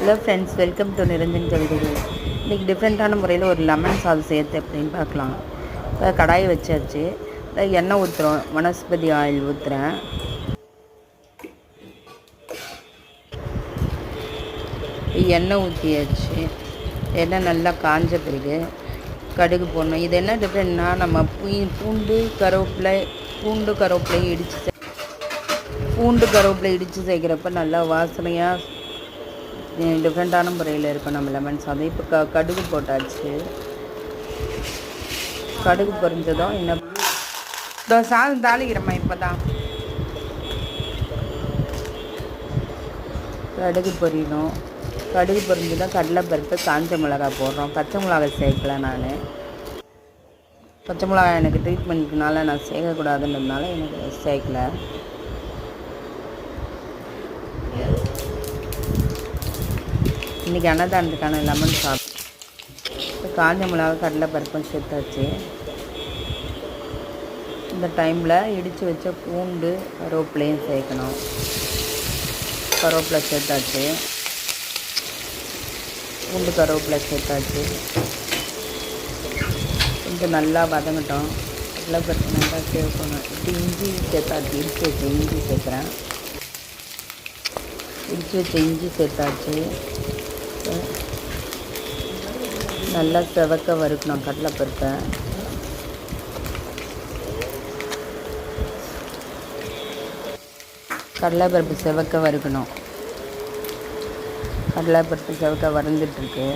Hello friends, welcome to Niranjan கவிதைகள். இன்றைக்கி டிஃப்ரெண்ட்டான முறையில் ஒரு லெமன் சாதம் சேர்த்து அப்படின்னு பார்க்கலாம். இப்போ கடாயை வச்சாச்சு. எண்ணெய் ஊற்றுறோம், வனஸ்பதி ஆயில் ஊற்றுறேன். எண்ணெய் ஊற்றியாச்சு. எண்ணெய் நல்லா காஞ்ச பிறகு கடுகு போடணும். இது என்ன டிஃப்ரெண்ட்னா, நம்ம பூண்டு கருவேப்பிலை இடித்து சேர்க்குறப்ப நல்லா வாசனையாக டிஃப்ரெண்ட்டான முறையில் இருக்கும் நம்ம லெமன் சாதம். இப்போ கடுகு போட்டாச்சு. கடுகு பொரிஞ்சதும் என்ன சாதம் தாளிக்கிறோம்மா. இப்போ தான் கடுகு பொரியணும். கடுகு பொரிஞ்சதும் கடலைப்பருப்பு, காஞ்ச மிளகாய் போடுறோம். பச்சை மிளகாய் சேர்க்கல. நான் பச்சை மிளகாய் எனக்கு ட்ரீட்மெண்ட்னால நான் சேர்க்கக்கூடாதுன்றதுனால எனக்கு சேர்க்கல. இன்றைக்கி அன்னதானத்துக்கான லெமன் சாதம். காஞ்ச மிளகா கடலைப்பருப்பும் சேர்த்தாச்சு. இந்த டைமில் இடித்து வச்ச பூண்டு கருவேப்பிலையும் சேர்க்கணும். கருவேப்பிலை சேர்த்தாச்சு. பூண்டு கருவேப்பிலை சேர்த்தாச்சு. கொஞ்சம் நல்லா வதங்கட்டும். கடலைப்பருப்பு நல்லா சேர்க்கணும். இப்போ இஞ்சி சேர்த்தாச்சு. இஞ்சி சேர்க்குறேன். இடித்து வச்ச இஞ்சி சேர்த்தாச்சு. நல்லா செவக்க வறுக்கணும் கடலைப்பருப்பை. கடலைப்பருப்பு செவக்க வறுக்கணும். கடலைப்பருப்பு செவக்க வறுந்துட்டுருக்கு.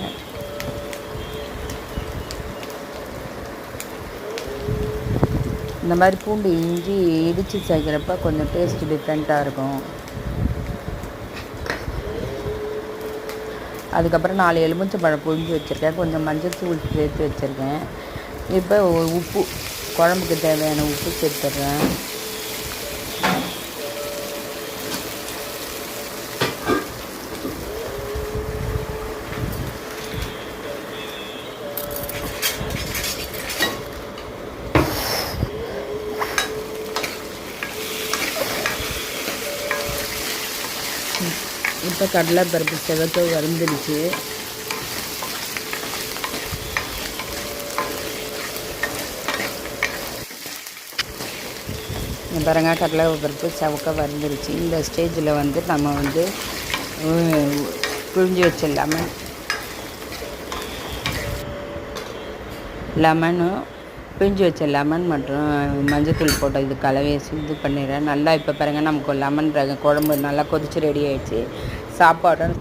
இந்த மாதிரி பூண்டு இஞ்சி இடித்து சேர்க்குறப்ப கொஞ்சம் டேஸ்ட்டு டிஃப்ரெண்ட்டாக இருக்கும். அதுக்கப்புறம் 4 எலுமிச்சம்பழம் புழிஞ்சு வச்சுருக்கேன். கொஞ்சம் மஞ்சள் தூள் சேர்த்து வச்சுருக்கேன். இப்போ உப்பு, குழம்புக்கு தேவையான உப்பு சேர்த்துட்றேன். இப்போ கடலைப்பருப்பு செவக்க வறுந்துடுச்சு. பாருங்க, கடலைப்பருப்பு செவக்க வறுந்துடுச்சு. இந்த ஸ்டேஜில் நம்ம புழிஞ்சு வச்ச லெமன் மற்றும் மஞ்சத்தூள் போட்டு இது கலவையை இது பண்ணிடுறேன். நல்லா இப்போ பாருங்கள், நமக்கு லெமன் குழம்பு நல்லா கொதிச்சு ரெடி ஆகிடுச்சு. சாப்பாடும்